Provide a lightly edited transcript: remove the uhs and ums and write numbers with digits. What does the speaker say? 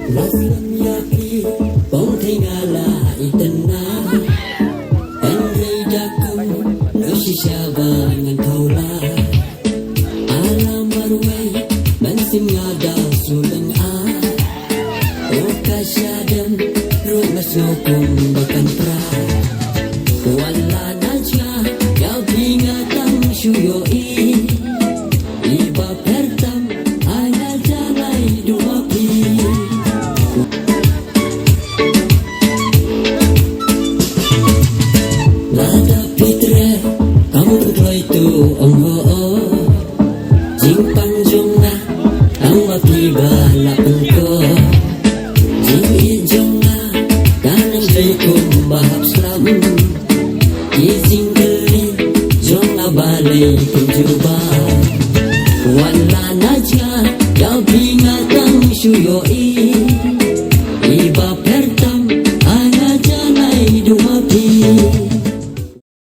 Laslam yapi Pong tingala itena Enrei dakum Nusisyabangan kaula Alam marway Mansim ngada sulang Okasyadam Rumas nukum bakan pra Wala najya Yaw bingatang syuyoi Iba pertam Hanya jalai dumapi Lada pitre Kamu kloy tu ongho Jing panjong na Ang mapiba lapang ko Jing ijong na Kanang jay kumbahap slam Izing geli Jong na balay kunjuba Wala na dya Yaw bingatang syuyoi Iba pertam Hanya jalay dumapi